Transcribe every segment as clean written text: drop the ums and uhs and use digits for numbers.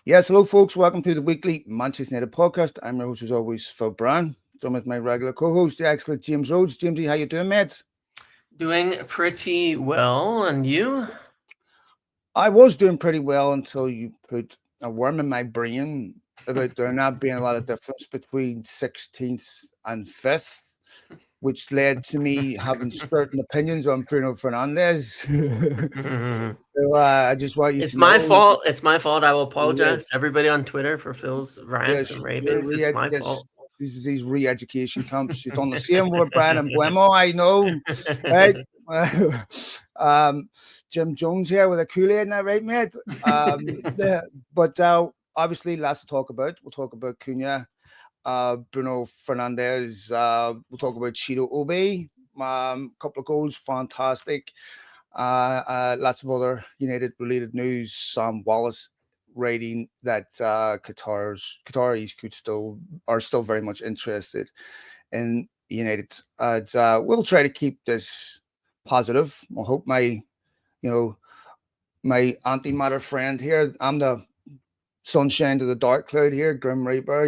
Yes, hello, folks. Welcome to the weekly Manchester United podcast. I'm your host, as always, Phil Brown. Joined with my regular co-host, the excellent James Rhodes. Jamesy, how you doing, mate? Doing pretty well, and you? I was doing pretty well until you put a worm in my brain about there not being a lot of difference between 16th and 5th, which led to me having certain opinions on Bruno Fernandes. So I just want you It's to my know, fault. It's my fault. I will apologize yes, to everybody on Twitter for Phil's rants and yes, you're ravings. It's my yes, fault. this is these re-education camps. You've done the same with Brian and Buemo, I know, right? um, Jim Jones here with a Kool-Aid, now, right, mate? But obviously, lots to talk about. We'll talk about Cunha, Bruno Fernandes. We'll talk about Cheeto Obi. Couple of goals, fantastic. Lots of other United-related news. Sam Wallace writing that Qataris are still very much interested in United. And we'll try to keep this positive. I hope my antimatter friend here. I'm the sunshine to the dark cloud here, Grim Reaper.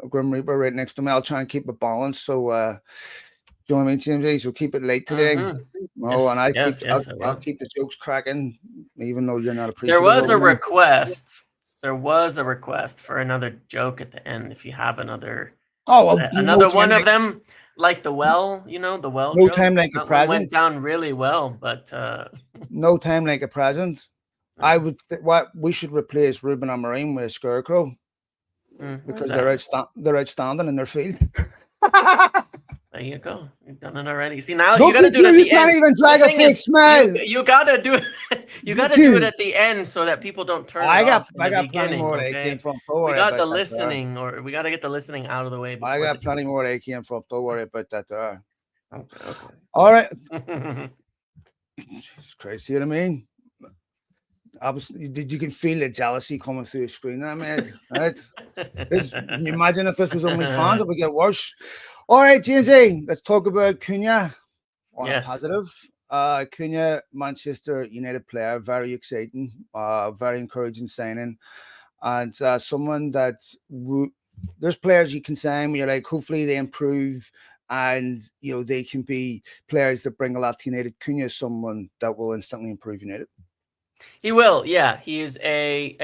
Grim Reaper right next to me. I'll try and keep it balanced. So, you know what I mean, TMZ? So keep it late today. Oh, and Yes, yes, yes, I I'll will. keep the jokes cracking, even though you're not There appreciative was of a them. request. There was a request for another joke at the end. If you have another Oh well, another one of them, like the well no joke. time like a That one went present. down really well, but No time like a present. What we should replace Ruben Amorim with a Scarecrow where's because that? they're outstanding in their field. There you go. You've done it already. See, now you Look got to at do it you! at You the can't end. even The drag a thing fake is, you smile. you got to do it. You got to do it Dude, at the end so that people don't turn it off in I the got plenty beginning. more where they came Okay, from. Don't we worry got about the that there. listening, or we got to get the listening out of the way I before the got plenty jokes. more where they came from. Don't worry about that there. Okay, All right. okay. Jesus Christ, see what I mean? You can feel the jealousy coming through the screen there, mate. Right? Can you imagine if this was only fans? It would get worse. All right, James A, let's talk about Cunha on a Yes. positive. Cunha, Manchester United player, very exciting, very encouraging signing. And someone that there's players you can sign where you're like, hopefully they improve and they can be players that bring a lot to United. Cunha is someone that will instantly improve United. He will, yeah. He is a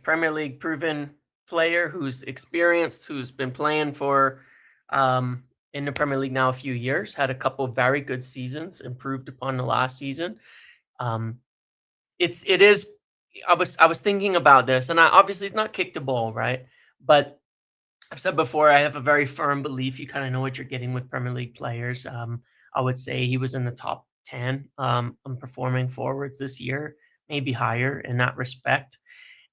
Premier League proven player who's experienced, who's been playing for in the Premier League now a few years. Had a couple of very good seasons, improved upon the last season. Um, it is. I was thinking about this, and obviously he's not kicked a ball, right? But I've said before, I have a very firm belief you kind of know what you're getting with Premier League players. I would say he was in the top 10 on performing forwards this year, maybe higher in that respect,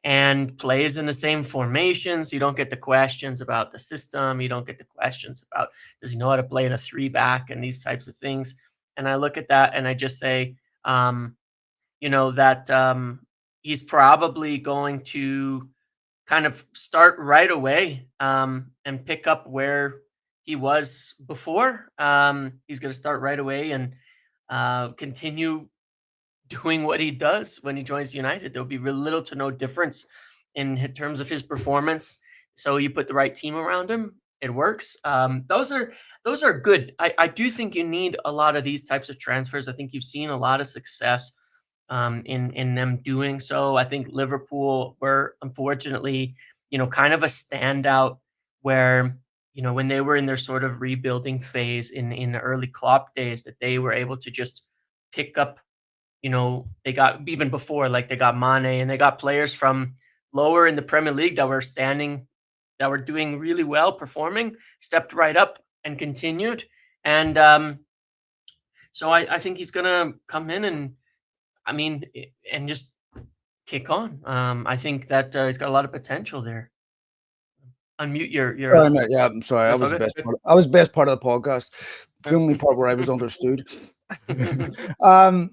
and plays in the same formation. So you don't get the questions about the system. You don't get the questions about does he know how to play in a three back and these types of things. And I look at that and I just say, um, that he's probably going to kind of start right away and pick up where he was before. He's going to start right away and continue doing what he does when he joins United. There'll be little to no difference in terms of his performance. So you put the right team around him, it works. Those are good. I do think you need a lot of these types of transfers. I think you've seen a lot of success in them doing so. I think Liverpool were unfortunately, kind of a standout where, when they were in their sort of rebuilding phase in the early Klopp days, that they were able to just pick up, they got even before, like they got Mane and they got players from lower in the Premier League that were doing really well, performing, stepped right up and continued. And so I think he's gonna come in and and just kick on. I think that he's got a lot of potential there. Unmute your. Sorry, mate. Yeah, I'm sorry. I That's all was the good. best part. I was the best part of the podcast. The only part where I was understood. um,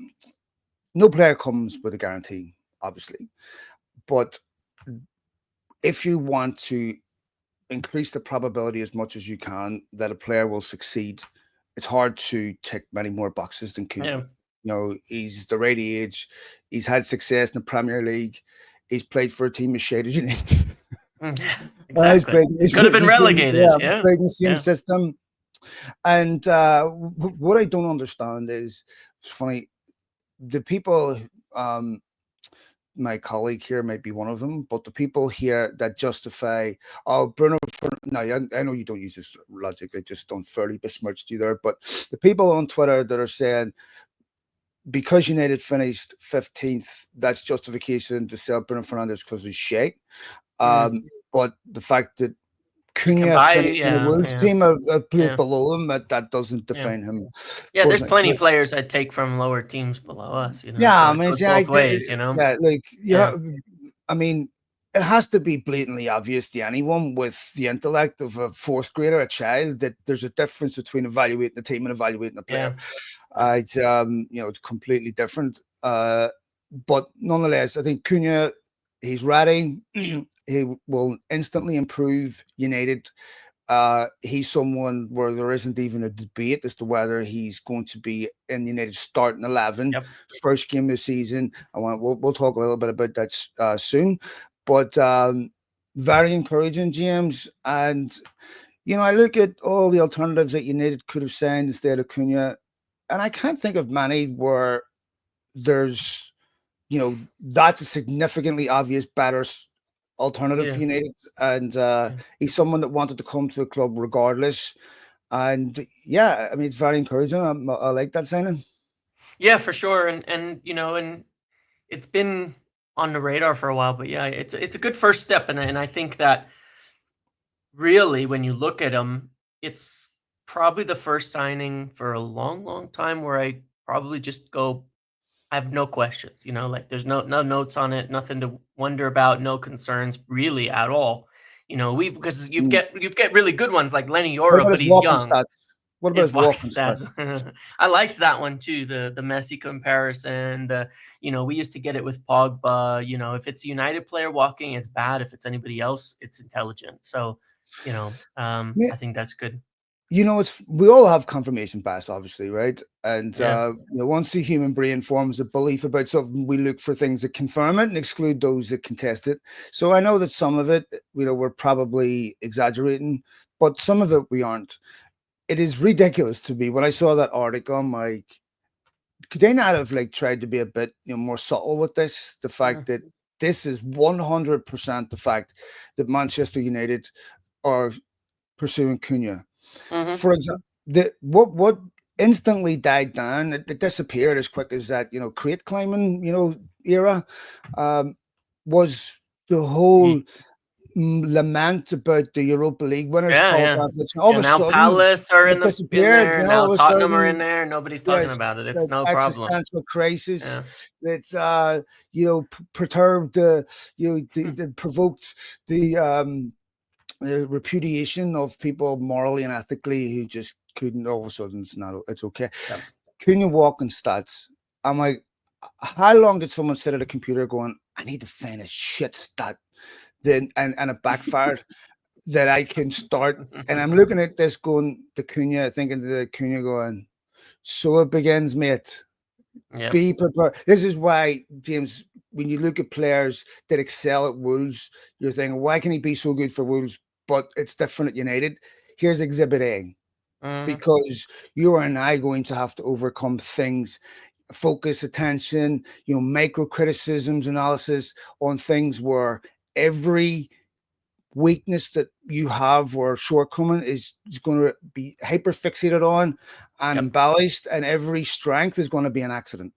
no player comes with a guarantee, obviously, but if you want to increase the probability as much as you can that a player will succeed, it's hard to tick many more boxes than Cunha. Yeah. He's the right age. He's had success in the Premier League. he's played for a team as shade as United. Yeah, He's exactly. played. He's Could have played in been the same. relegated. Yeah, Yeah, played in the same yeah. system. And what I don't understand is, it's funny. The people, um, my colleague here might be one of them, but the people here that justify, oh, Bruno. Now, I know you don't use this logic. I just don't fairly besmirched you there. But the people on Twitter that are saying because United finished 15th, that's justification to sell Bruno Fernandes because he's shit. Mm. But the fact that We can Cunha buy. finished in the Yeah, Wolves yeah, team a place yeah, below him, that doesn't yeah. define him, Yeah, there's unfortunately. plenty But of players I'd take from lower teams below us, yeah, so I it mean, goes both ways, yeah, like Yeah, I mean, it has to be blatantly obvious to anyone with the intellect of a fourth grader, a child, that there's a difference between evaluating the team and evaluating the yeah, player. yeah. It's it's completely different. But nonetheless, I think Cunha, he's ready. He will instantly improve United. He's someone where there isn't even a debate as to whether he's going to be in United starting 11, Yep. first game of the season. We'll talk a little bit about that soon, but very encouraging, James. And I look at all the alternatives that United could have signed instead of Cunha, and I can't think of many where there's that's a significantly obvious better alternative for Yeah, United, and yeah. he's someone that wanted to come to the club regardless. And yeah, I mean, it's very encouraging. I like that signing. Yeah, for sure, and it's been on the radar for a while, but yeah, it's a good first step, and I think that really, when you look at him, it's probably the first signing for a long, long time where I probably just go, I have no questions, like there's no notes on it, nothing to wonder about, no concerns really at all. We because Mm. you've get really good ones like Lenny What Yoro, about but his he's walking young. stats? What about His his walking walking stats. stats? I liked that one too. The Messi comparison. We used to get it with Pogba. If it's a United player walking, it's bad. If it's anybody else, it's intelligent. So, Yeah, I think that's good. it's we all have confirmation bias, obviously, right? And Yeah. once the human brain forms a belief about something, we look for things that confirm it and exclude those that contest it. So I know that some of it, we're probably exaggerating, but some of it we aren't. It is ridiculous to me when I saw that article. I'm like, could they not have tried to be a bit more subtle with this? The fact Mm, that this is 100% the fact that Manchester United are pursuing Cunha. mhm. For example, the what instantly died down, it disappeared as quick as that crate climbing era, um, was the whole Ye lament about the Europa League winners Yeah, yeah. qualifying for it. All of Yeah, a now sudden, Palace are it in disappeared. there, All now of a Tottenham are in sudden, there, nobody's talking yes, about it. It's like no problem. existential crisis Yeah. that perturbed that provoked the repudiation of people morally and ethically who just couldn't. All of a sudden, it's okay. Yep. Couldn't walk in stats. I'm like, how long did someone sit at a computer going, I need to find a shit stat? Then and it backfired that I can start. And I'm looking at this going to Cunha, thinking to the Cunha going, so it begins, mate. Yep. Be prepared. This is why, James, when you look at players that excel at Wolves, you're thinking, why can he be so good for Wolves? But it's different at United. Here's Exhibit A. Mhm. Because you and I going to have to overcome things, focus attention, micro criticisms, analysis on things where every weakness that you have or shortcoming is going to be hyper fixated on and Yep. embellished, and every strength is going to be an accident.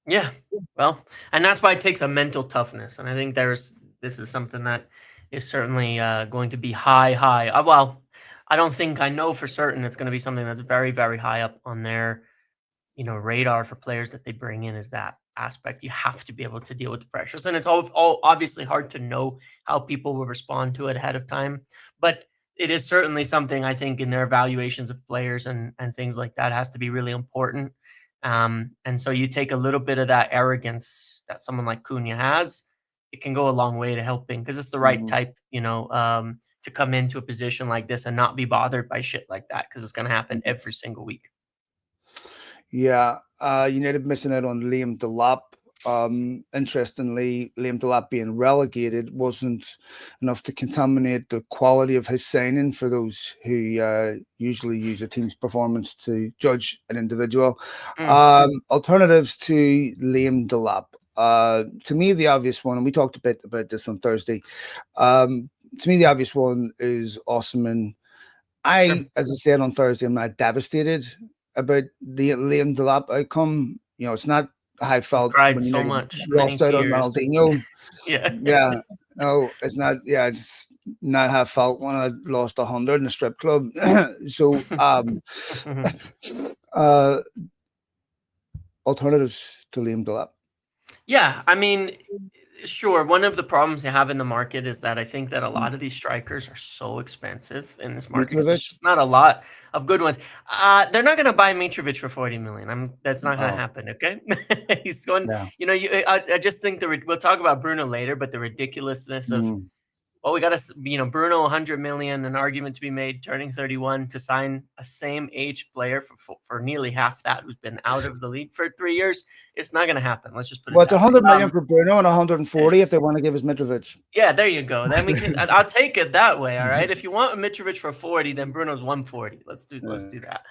Yeah. Well, and that's why it takes a mental toughness, and I think this is something that is certainly going to be high. Well, I know for certain it's going to be something that's very, very high up on their radar for players that they bring in is that aspect. You have to be able to deal with the pressures, and it's all obviously hard to know how people will respond to it ahead of time. But it is certainly something I think in their evaluations of players and things like that has to be really important. And so you take a little bit of that arrogance that someone like Cunha has, it can go a long way to helping because it's the right Mhm. type, to come into a position like this and not be bothered by shit like that because it's going to happen every single week. Yeah, United missing out on Liam Delap. Interestingly, Liam Delap being relegated wasn't enough to contaminate the quality of his signing for those who usually use a team's performance to judge an individual. Mm, Alternatives to Liam Delap. To me, the obvious one, and we talked a bit about this on Thursday. To me, the obvious one is Osman. sure. As I said on Thursday, I'm not devastated about the Liam Delap outcome. You know, it's not how I You felt cried when so United much, many lost out on tears. Ronaldinho. Yeah. Yeah, no, it's not. Yeah, it's not how I felt when I lost 100 in a strip club. So, uh, alternatives to Liam Delap. Yeah, I mean, sure. One of the problems you have in the market is that I think that a lot of these strikers are so expensive in this market because there's Mitrovic. just not a lot of good ones. They're not going to buy Mitrovic for 40 million. That's not going to Oh, happen. Okay, he's going. yeah. You know, I just think we'll talk about Bruno later, but the ridiculousness of Mm, well, we got to, Bruno, 100 million, an argument to be made, turning 31 to sign a same age player for nearly half that who's been out of the league for 3 years. It's not going to happen. Let's just put well, it it's that way. 100 million for Bruno and 140 if they want to give us Mitrovic. Yeah, there you go. Then we can. I'll take it that way. All right. If you want Mitrovic for 40, then Bruno's 140. Let's do that.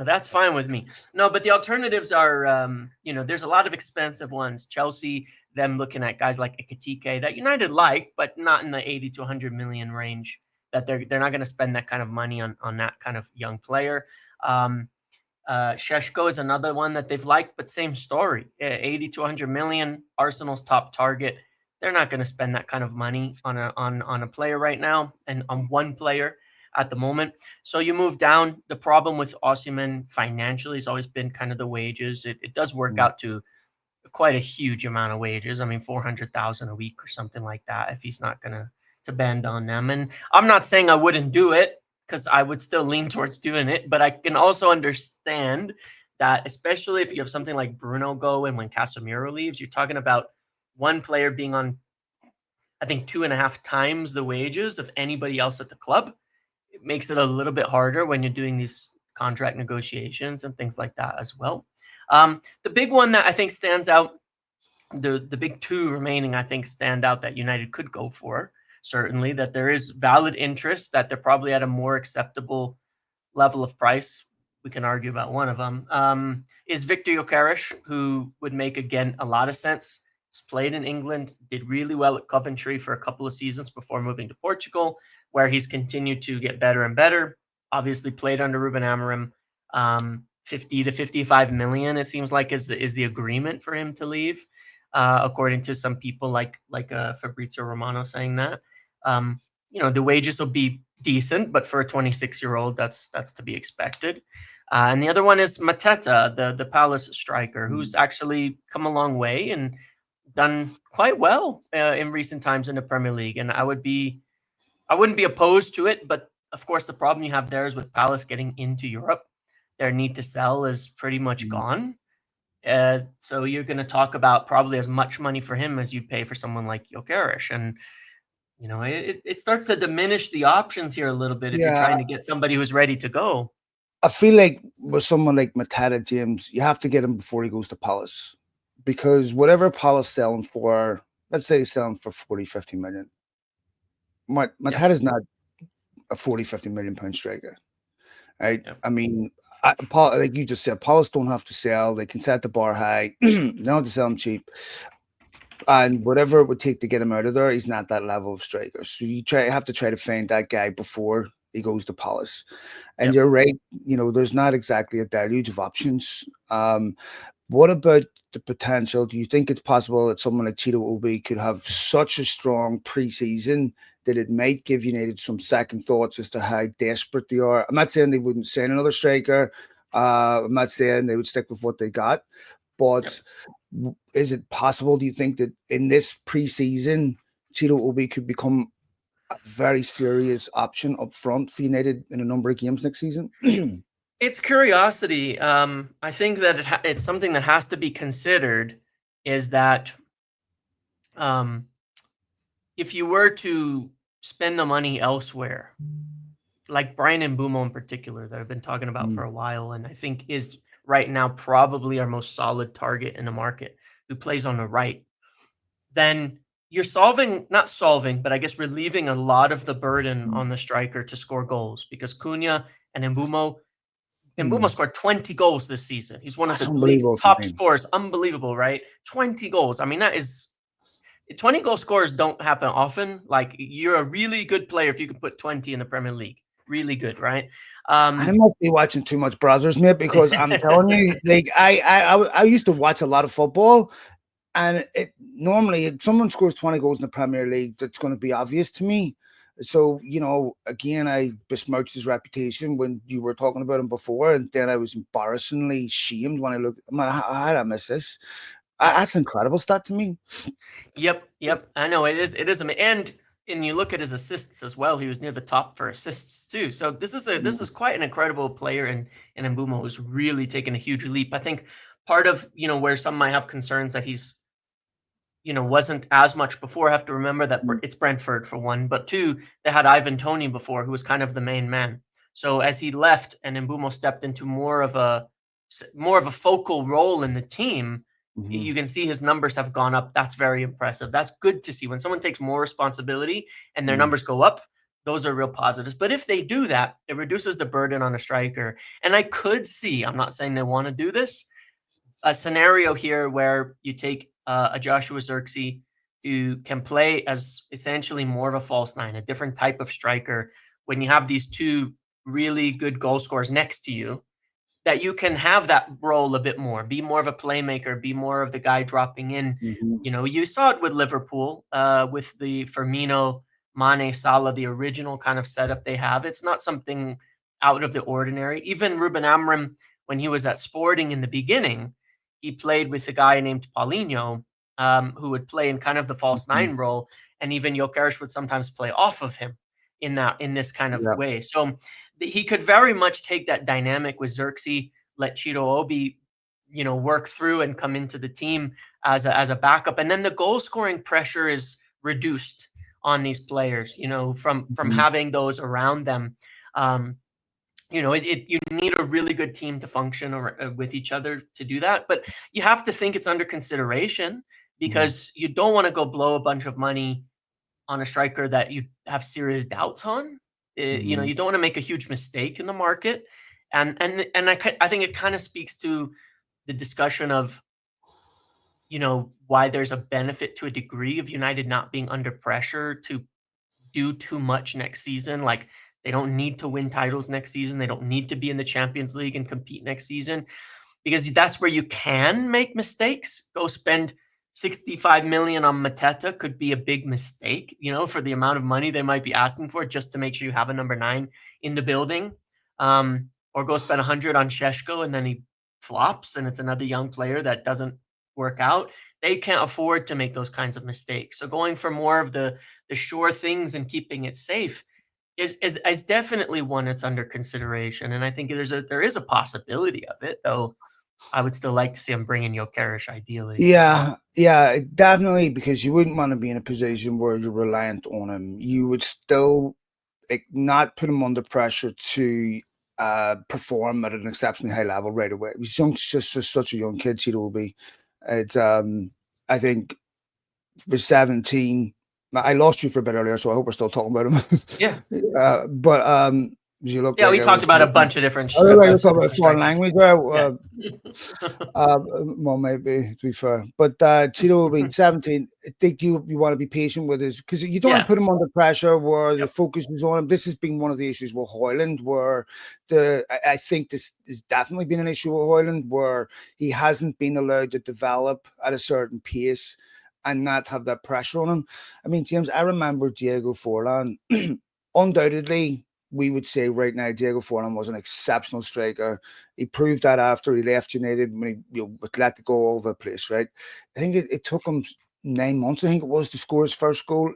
That's fine with me. No, but the alternatives are, there's a lot of expensive ones. Chelsea, them looking at guys like Ekitike that United like, but not in the 80 to 100 million range. That they're not going to spend that kind of money on that kind of young player. Um, Sheshko is another one that they've liked, but same story. 80 to 100 million, Arsenal's top target. They're not going to spend that kind of money on a player right now and on one player at the moment. So you move down. The problem with Osimhen financially has always been kind of the wages. It does work Mm, out to quite a huge amount of wages. I mean, 400,000 a week or something like that if he's not going to bend on them. And I'm not saying I wouldn't do it because I would still lean towards doing it, but I can also understand that, especially if you have something like Bruno go and when Casemiro leaves, you're talking about one player being on, I think, 2.5 times the wages of anybody else at the club. It makes it a little bit harder when you're doing these contract negotiations and things like that as well. The big one that I think stands out, the big two remaining, I think, stand out that United could go for. Certainly, that there is valid interest, that they're probably at a more acceptable level of price. We can argue about one of them. Is Victor Gyökeres, who would make, again, a lot of sense. He's played in England, did really well at Coventry for a couple of seasons before moving to Portugal, where he's continued to get better and better. Obviously, played under Ruben Amorim. 50 to 55 million, it seems like, is the agreement for him to leave, according to some people like Fabrizio Romano saying that. The wages will be decent, but for a 26-year-old, that's to be expected. And the other one is Mateta, the Palace striker, who's mm. actually come a long way and done quite well in recent times in the Premier League. And I wouldn't be opposed to it, but of course the problem you have there is with Palace getting into Europe, their need to sell is pretty much Mm. gone. So you're going to talk about probably as much money for him as you'd pay for someone like Gyökeres, and it starts to diminish the options here a little bit if you're Yeah, trying to get somebody who's ready to go. I feel like with someone like Matata James, you have to get him before he goes to Palace because whatever Palace selling for, let's say he's selling for 40, 50 million. Yep, Matata's not a 40, 50 million pound striker. Right? yep, I mean, like you just said, Palace don't have to sell. They can set the bar high. They don't have to sell him cheap. And whatever it would take to get him out of there, he's not that level of striker. So have to try to find that guy before he goes to Palace. And yep. you're right, there's not exactly a deluge of options. What about the potential? Do you think it's possible that someone like Cheetah Obi could have such a strong preseason that it might give United some second thoughts as to how desperate they are? I'm not saying they wouldn't sign another striker. I'm not saying they would stick with what they got, Yep. but is it possible? Do you think that in this preseason, Cheetah Obi could become a very serious option up front for United in a number of games next season? It's curiosity. I think that it's something that has to be considered. Is that um, if you were to spend the money elsewhere, like Brian and Bumo in particular, that I've been talking about Mm, for a while, and I think is right now probably our most solid target in the market, who plays on the right, then you're not solving, but I guess relieving a lot of the burden Mm. on the striker to score goals because Cunha and Mbumo Mm. scored 20 goals this season. He's one of That's the league's unbelievable for top him. scorers. Unbelievable, right? 20 goals. I mean, that is 20 goal scores don't happen often. Like you're a really good player if you can put 20 in the Premier League. Really good, right? I Um, must be watching too much Brothers, mate, because I'm telling you, like I used to watch a lot of football, and it normally if someone scores 20 goals in the Premier League, that's going to be obvious to me. So, again, I besmirched his reputation when you were talking about him before, and then I was embarrassingly shamed when I looked. How did I miss this? yeah. That's incredible stat to me. Yep, yep. I know it is. It is, and you look at his assists as well. He was near the top for assists too. So this is quite an incredible player, and Mbumo who's really taken a huge leap. I think part of where some might have concerns that he's wasn't as much before. I have to remember that Mm, it's Brentford for one, but two, they had Ivan Toney before, who was kind of the main man. So as he left and Mbumo stepped into more of a focal role in the team, mhm, you can see his numbers have gone up. That's very impressive. That's good to see when someone takes more responsibility and their mm, numbers go up. Those are real positives. But if they do that, it reduces the burden on a striker. And I could see, I'm not saying they want to do this, a scenario here where you take a Joshua Xerxes who can play as essentially more of a false nine, a different type of striker. When you have these two really good goal scorers next to you, that you can have that role a bit more, be more of a playmaker, be more of the guy dropping in. mhm, You saw it with Liverpool, with the Firmino, Mane, Salah, the original kind of setup they have. It's not something out of the ordinary. Even Ruben Amorim, when he was at Sporting in the beginning, he played with a guy named Paulinho, who would play in kind of the false mhm. nine role, and even Jokeres would sometimes play off of him in this kind of Yeah. way. So he could very much take that dynamic with Xerxes, let Chiro Obi, work through and come into the team as a backup, and then the goal scoring pressure is reduced on these players. From Mhm, having those around them. Um, you need a really good team to function with each other to do that, but you have to think it's under consideration mhm, because you don't want to go blow a bunch of money on a striker that you have serious doubts on. mhm, You don't want to make a huge mistake in the market, and I think it kind of speaks to the discussion of why there's a benefit to a degree of United not being under pressure to do too much next season. Like they don't need to win titles next season. They don't need to be in the Champions League and compete next season because that's where you can make mistakes. Go spend 65 million on Mateta could be a big mistake, for the amount of money they might be asking for just to make sure you have a number 9 in the building. Or go spend 100 on Sheshko and then he flops and it's another young player that doesn't work out. They can't afford to make those kinds of mistakes. So going for more of the sure things and keeping it safe is definitely one that's under consideration. And I think there is a possibility of it, though I would still like to see him bring in Jokeres ideally. Yeah, yeah, definitely, because you wouldn't want to be in a position where you're reliant on him. You would still not put him under pressure to perform at an exceptionally high level right away. He's just such a young kid. Cheetah will be. It's I think for 17. I lost you for a bit earlier, so I hope we're still talking about him. Yeah. But you look Yeah, like we I talked was. about a bunch of different I look like we're talking about different foreign strikers. language there. Yeah. Well, maybe to be fair, but Tito will be 17. I think you want to be patient with his because you don't want to Yeah. put him under pressure where the Yep. focus is on him. This has been one of the issues with Hoyland, where I think this has definitely been an issue with Hoyland, where he hasn't been allowed to develop at a certain pace and not have that pressure on him. I mean, James, I remember Diego Forlan, undoubtedly. We would say right now, Diego Forlan was an exceptional striker. He proved that after he left United when he was let to go all over the place, right? I think it took him 9 months, I think it was, to score his first goal.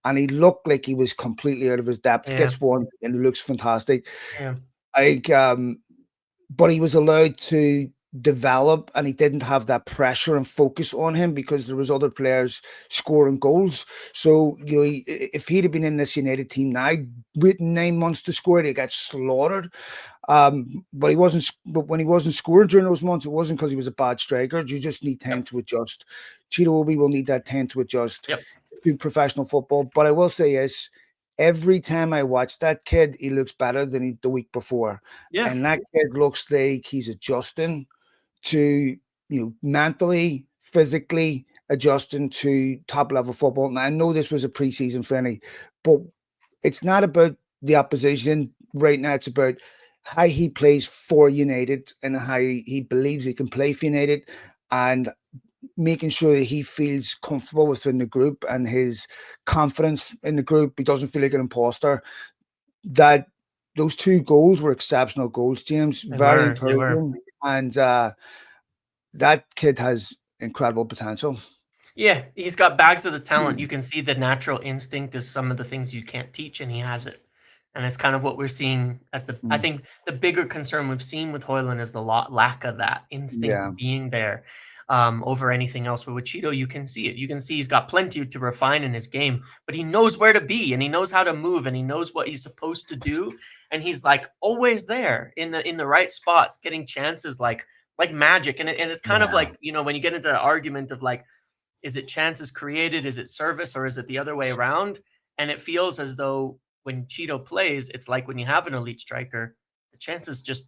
And he looked like he was completely out of his depth. Yeah. Gets one and he looks fantastic. Yeah. Like, but he was allowed to develop, and he didn't have that pressure and focus on him because there was other players scoring goals. So if he'd have been in this United team now with 9 months to score, he got slaughtered. But he wasn't. But when he wasn't scoring during those months, it wasn't because he was a bad striker. You just need time Yep. to adjust. Cheetah Obi will need that time to adjust Yep. to professional football. But I will say is, every time I watch that kid, he looks better than the week before, Yeah. and that kid looks like he's adjusting to mentally, physically adjusting to top level football. And I know this was a preseason friendly, but it's not about the opposition right now. It's about how he plays for United and how he believes he can play for United, and making sure that he feels comfortable within the group and his confidence in the group. He doesn't feel like an imposter. That those two goals were exceptional goals, James. They Very were. They were. encouraging, and that kid has incredible potential. Yeah, he's got bags of the talent. You can see the natural instinct is some of the things you can't teach, and he has it. And it's kind of what we're seeing as I Mm. think the bigger concern we've seen with Hoyland is the lack of that instinct Yeah. being there over anything else. But with Cheeto, you can see it. You can see he's got plenty to refine in his game, but he knows where to be and he knows how to move and he knows what he's supposed to do. And he's like always there in the right spots, getting chances like magic. And it's kind of Yeah. like, when you get into the argument of like, is it chances created? Is it service? Or is it the other way around? And it feels as though when Cheeto plays, it's like when you have an elite striker, the chances just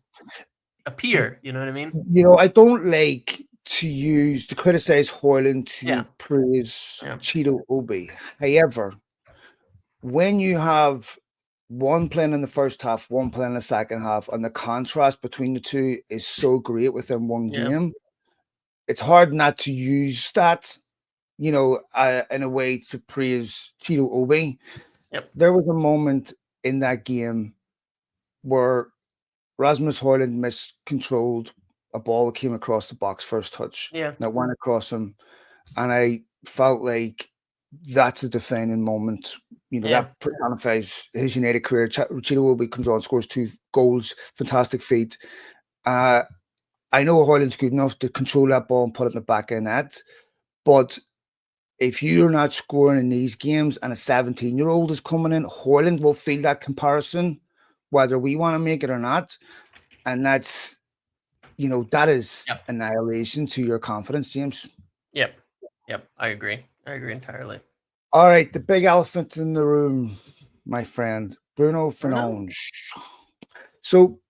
appear. You know what I mean? I don't like to criticize Hoyland Yeah. to praise Yeah. Cheeto Obi. However, when you have one playing in the first half, one playing in the second half, and the contrast between the two is so great within one Yeah. game, it's hard not to use that, in a way to praise Cheeto Obi. Yep. There was a moment in that game where Rasmus Højlund miscontrolled a ball that came across the box first touch Yeah. that went across him, and I felt like that's a defining moment. Yeah. That personifies his United career. Cheeto Obi comes on, scores 2 goals, fantastic feat. Uh, I know Højlund's good enough to control that ball and put it in the back of the net, but if you're not scoring in these games and a 17-year-old is coming in, Højlund will feel that comparison, whether we want to make it or not. And that is Yep. annihilation to your confidence, James. Yep. Yep. I agree. I agree entirely. All right, the big elephant in the room, my friend, Bruno Bruno? Fernandes. So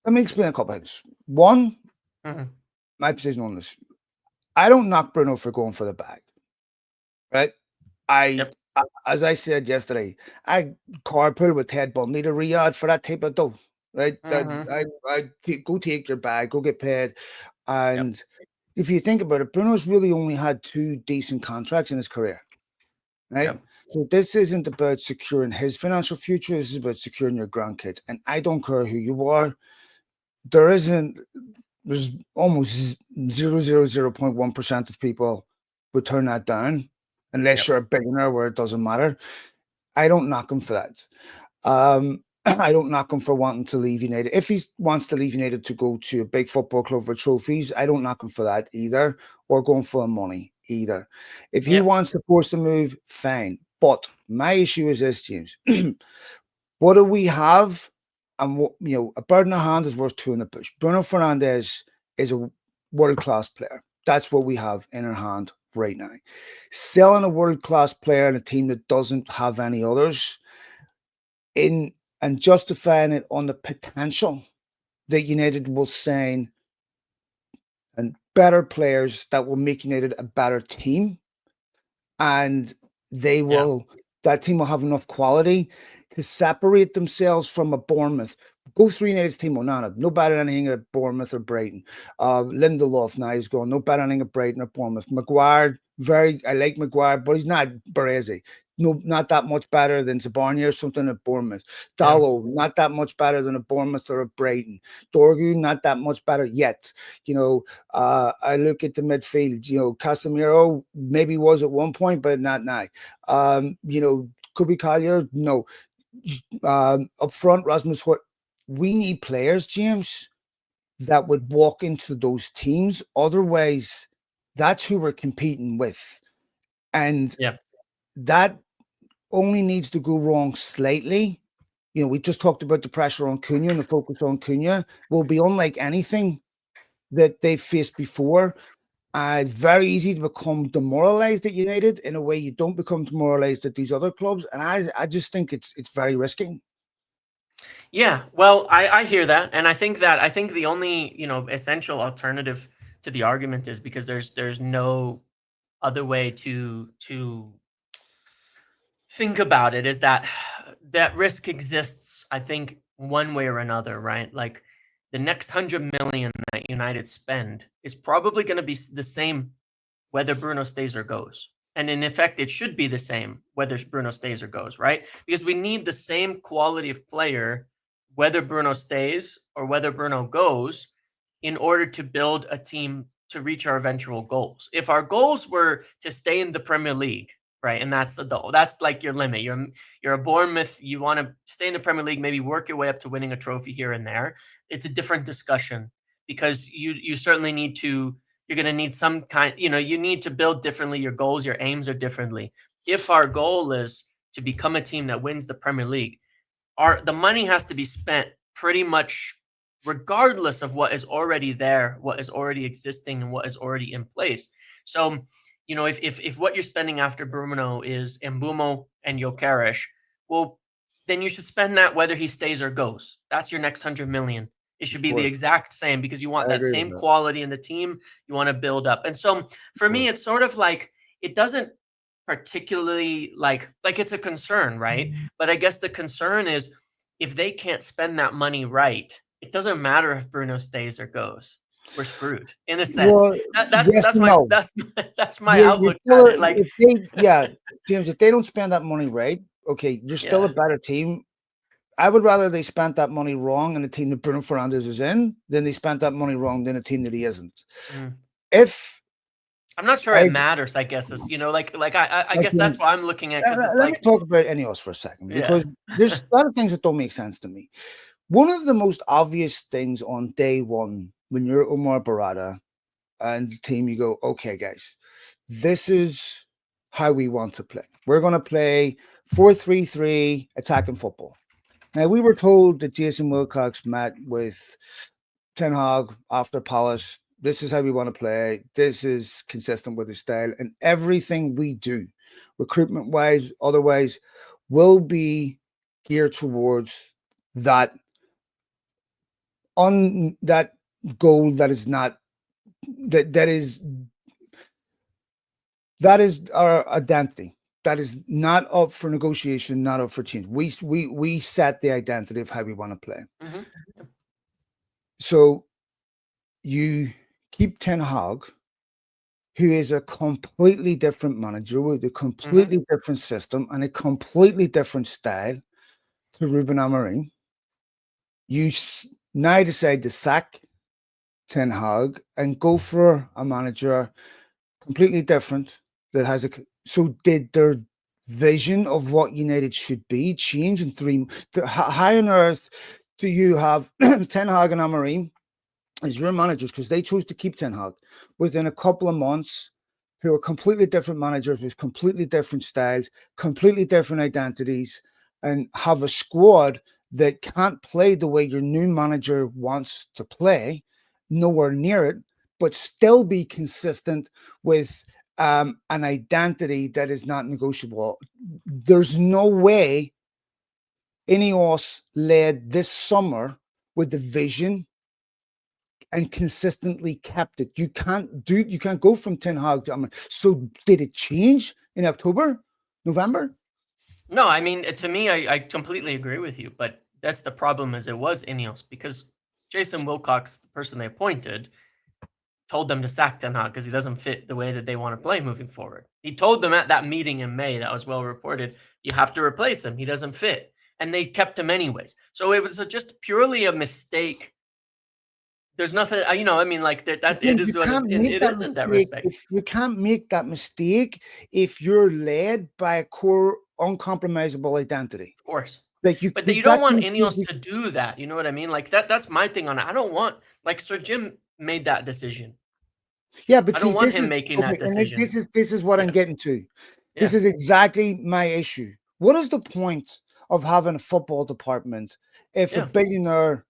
let me explain a couple things. One, Mhm. my position on this. I don't knock Bruno for going for the bag, right? Yep. As I said yesterday, I carpool with Ted Bundy to Riyadh for that type of dough, right? Mhm. Go take your bag, go get paid. Yep. And if you think about it, Bruno's really only had 2 decent contracts in his career, right? Yep. So this isn't about securing his financial future. This is about securing your grandkids. And I don't care who you are. There's almost 0.1% of people would turn that down unless Yep. you're a billionaire where it doesn't matter. I don't knock him for that. I don't knock him for wanting to leave United. If he wants to leave United to go to a big football club for trophies, I don't knock him for that either, or going for the money either. If he Yep. wants to force the move, fine. But my issue is this, James. What do we have? And a bird in the hand is worth two in the bush. Bruno Fernandes is a world class player. That's what we have in our hand right now. Selling a world class player in a team that doesn't have any others in and justifying it on the potential that United will sign and better players that will make United a better team, and they Yeah. will that team will have enough quality to separate themselves from a Bournemouth. Go through United's team, Onana, no better than anything at Bournemouth or Brighton. Lindelof now he's gone, no better than anything at Brighton or Bournemouth. Maguire, I like Maguire, but he's not Baresi. No, not that much better than Zabarnia or something at Bournemouth. Yeah. Dallo, not that much better than a Bournemouth or a Brighton. Dorgu, not that much better yet. I look at the midfield, Casemiro maybe was at one point, but not now. Kubi Collier, no. Up front, Rasmus Hort. We need players, James, that would walk into those teams. Otherwise, that's who we're competing with. And Yeah. that only needs to go wrong slightly. We just talked about the pressure on Cunha and the focus on Cunha will be unlike anything that they've faced before. It's very easy to become demoralized at United in a way you don't become demoralized at these other clubs. And I just think it's very risky. Yeah, well, I hear that, and I think the only essential alternative to the argument is because there's no other way to think about it is that that risk exists. I think one way or another, right? Like the next 100 million that United spend is probably going to be the same whether Bruno stays or goes. And in effect, it should be the same whether Bruno stays or goes, right? Because we need the same quality of player whether Bruno stays or whether Bruno goes in order to build a team to reach our eventual goals. If our goals were to stay in the Premier League, right? And that's like your limit. You're a Bournemouth, you want to stay in the Premier League, maybe work your way up to winning a trophy here and there. It's a different discussion because you certainly need to you're going to need some kind, you need to build differently. Your goals, your aims are differently. If our goal is to become a team that wins the Premier League, the money has to be spent pretty much regardless of what is already there, what is already existing, and what is already in place. So, if what you're spending after Bruno is Mbumo and Jokeres, well, then you should spend that whether he stays or goes. That's your next 100 million. It should Of be the course. exact same because you want I that agree with same that. quality in the team. You want to build up. And so for Of me, course. it's sort of like it doesn't particularly like it's a concern, right? But I guess the concern is if they can't spend that money right, it doesn't matter if Bruno stays or goes. We're screwed in a sense. Well, That, yes and no. that's my You're outlook still at it. Like, if they yeah, James, if they don't spend that money right, okay, you're still a yeah, better team. I would rather they spent that money wrong in a team that Bruno Fernandes is in than they spent that money wrong in a team that he isn't. mm. If I'm not sure it I matters. I guess is I like guess that's what I'm looking at because it's let me like, talk about Ineos for a second yeah, because there's a lot of things that don't make sense to me. One of the most obvious things on day one when you're Omar Barada and the team, you go, okay, guys, this is how we want to play. We're going to play 4-3-3 attacking football. Now, we were told that Jason Wilcox met with Ten Hag after Palace. This is how we want to play. This is consistent with his style. And everything we do, recruitment wise, otherwise, will be geared towards that on that goal that is not that is our identity. That is not up for negotiation, not up for change. We set the identity of how we want to play. hmm So you keep Ten Hag, who is a completely different manager with a hmm completely different system and a completely different style to Ruben Amorim. You now decide to sack Ten Hag and go for a manager completely different that has a. So did their vision of what United should be change in three? How on earth do you have Ten Hag and Amorim as your managers because they chose to keep Ten Hag within a couple of months, who are completely different managers with completely different styles, completely different identities, and have a squad that can't play the way your new manager wants to play, nowhere near it, but still be consistent with an identity that is not negotiable. There's no way Ineos led this summer with the vision and consistently kept it. You can't go from Ten Hag to So did it change in October, November? No, I mean, to me, I completely agree with you, but that's the problem is it was Ineos because Jason Wilcox, the person they appointed, told them to sack Ten Hag because he doesn't fit the way that they want to play moving forward. He told them at that meeting in May that was well reported, you have to replace him. He doesn't fit. And they kept him anyways. So it was just purely a mistake. There's nothing, I mean, like that it is You what can't make it that is in that mistake respect. if you can't make that mistake if you're led by a core uncompromisable identity. Of course. Like But you you got don't want to Ineos to do that. You know what I mean? Like that's my thing on it. I don't want like Sir Jim made that decision. yeah, but I don't see, want this him is making okay, that and decision. this is what I'm Yeah. getting to. This Yeah. is exactly my issue. What is the point of having a football department if a Yeah. billionaire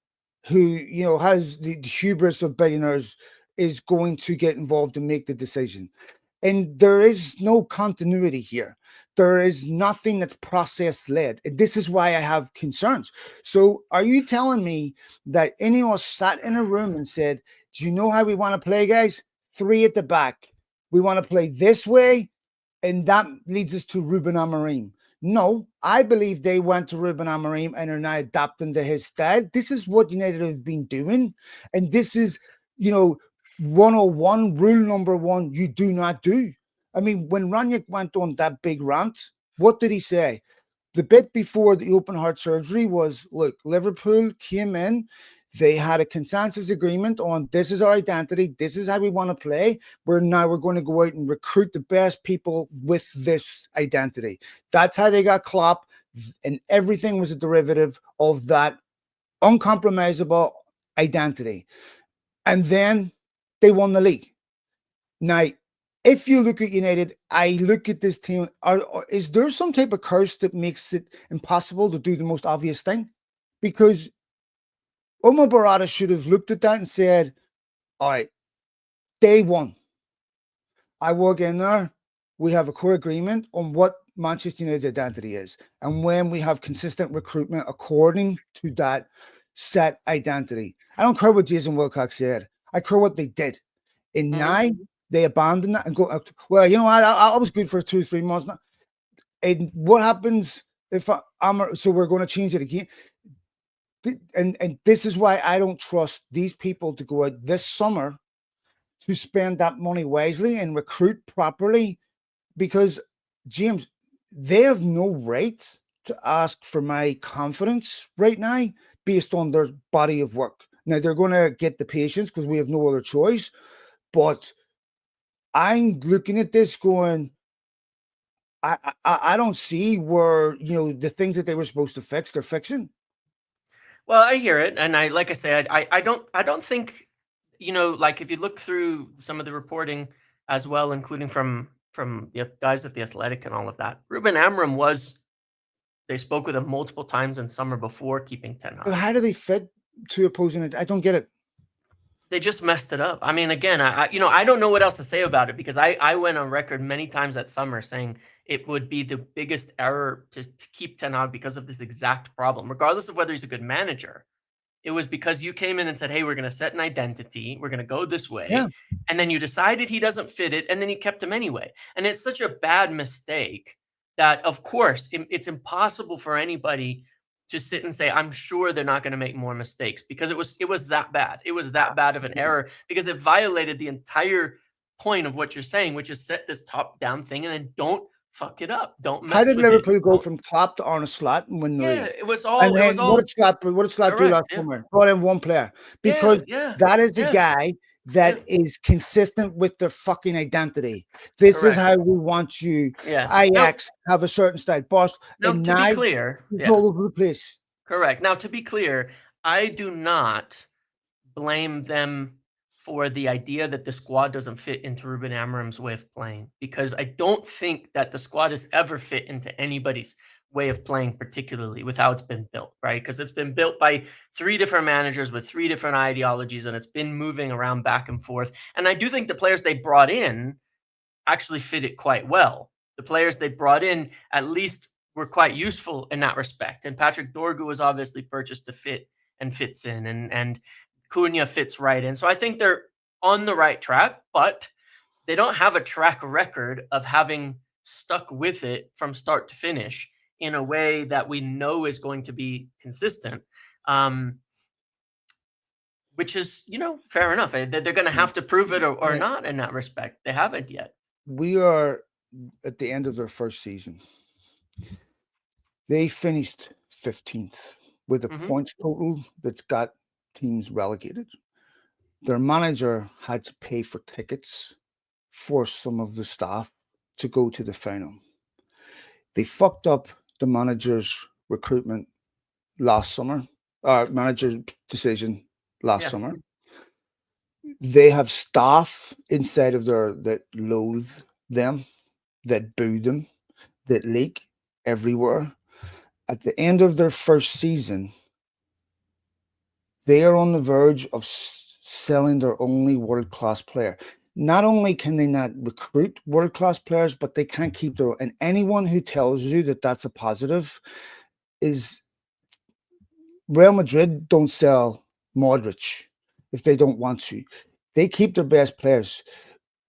who has the hubris of billionaires is going to get involved and make the decision? And there is no continuity here. There is nothing that's process led. This is why I have concerns. So, are you telling me that anyone sat in a room and said, "Do you know how we want to play, guys? Three at the back. We want to play this way," and that leads us to Ruben Amorim? No, I believe they went to Ruben Amorim and are now adapting to his style. This is what United have been doing, and this is, you know, 101, rule number one, you do not do. I mean, when Ranić went on that big rant, what did he say? The bit before the open heart surgery was, look, Liverpool came in, they had a consensus agreement on this is our identity, this is how we want to play. We're going to go out and recruit the best people with this identity. That's how they got Klopp, and everything was a derivative of that uncompromisable identity. And then they won the league. Now, if you look at United, I look at this team. Is there some type of curse that makes it impossible to do the most obvious thing? Because Omar Barada should have looked at that and said, all right, day one, I walk in there, we have a core agreement on what Manchester United's identity is. And when we have consistent recruitment according to that set identity. I don't care what Jason Wilcox said. I care what they did. And Mhm. now they abandon that and go, well, you know what? I was good for 2 3 months now. And what happens if so we're going to change it again? And this is why I don't trust these people to go out this summer to spend that money wisely and recruit properly, because James, they have no right to ask for my confidence right now based on their body of work. Now they're going to get the patience because we have no other choice, but I'm looking at this going, I don't see where the things that they were supposed to fix, they're fixing. Well, I hear it, and like I say, I don't think, like if you look through some of the reporting as well, including from the guys at the Athletic and all of that, Ruben Amram was they spoke with him multiple times in summer before keeping Ten But Hag. how do they fit to opposing it? I don't get it. They just messed it up. I mean, again, I don't know what else to say about it because I went on record many times that summer saying it would be the biggest error to keep Ten Hag because of this exact problem, regardless of whether he's a good manager. It was because you came in and said, "Hey, we're gonna set an identity. We're gonna go this Yeah. way." And then you decided he doesn't fit it, and then you kept him anyway. And it's such a bad mistake that, of course, it's impossible for anybody to sit and say, "I'm sure they're not gonna make more mistakes," because it was that bad. It was that bad of an error because it violated the entire point of what you're saying, which is set this top-down thing and then don't fuck it up. Don't How mess did with it. Liverpool go Don't from Klopp to Arne Slot and win the Yeah, league? it was And all it was then what all did Slot do correct. last Yeah. summer? Brought in one player. Yeah, Because yeah, that is a yeah, guy yeah. that is consistent with their fucking identity. This is Correct. how we want you. Yeah. Now Ajax have a certain style. Boss, now and to be now clear, he's yeah, all over the place. correct. Now to be clear, I do not blame them for the idea that the squad doesn't fit into Ruben Amorim's way of playing because I don't think that the squad has ever fit into anybody's way of playing, particularly with how it's been built, right? Because it's been built by three different managers with three different ideologies and it's been moving around back and forth. And I do think the players they brought in actually fit it quite well. The players they brought in at least were quite useful in that respect. And Patrick Dorgu was obviously purchased to fit and fits in, and Cunha fits right in. So I think they're on the right track, but they don't have a track record of having stuck with it from start to finish in a way that we know is going to be consistent. Um, which is, fair enough. They're going to have to prove it or Right. not in that respect. They haven't yet. We are at the end of their first season. They finished 15th with a Hmm. points total that's got teams relegated. Their manager had to pay for tickets for some of the staff to go to the final. They fucked up the manager's recruitment last summer, manager decision last Yeah. summer. They have staff inside of there that loathe them, that boo them, that leak everywhere. At the end of their first season, they are on the verge of selling their only world class player. Not only can they not recruit world class players, but they can't keep their own. And anyone who tells you that that's a positive is Real Madrid don't sell Modric if they don't want to. They keep their best players.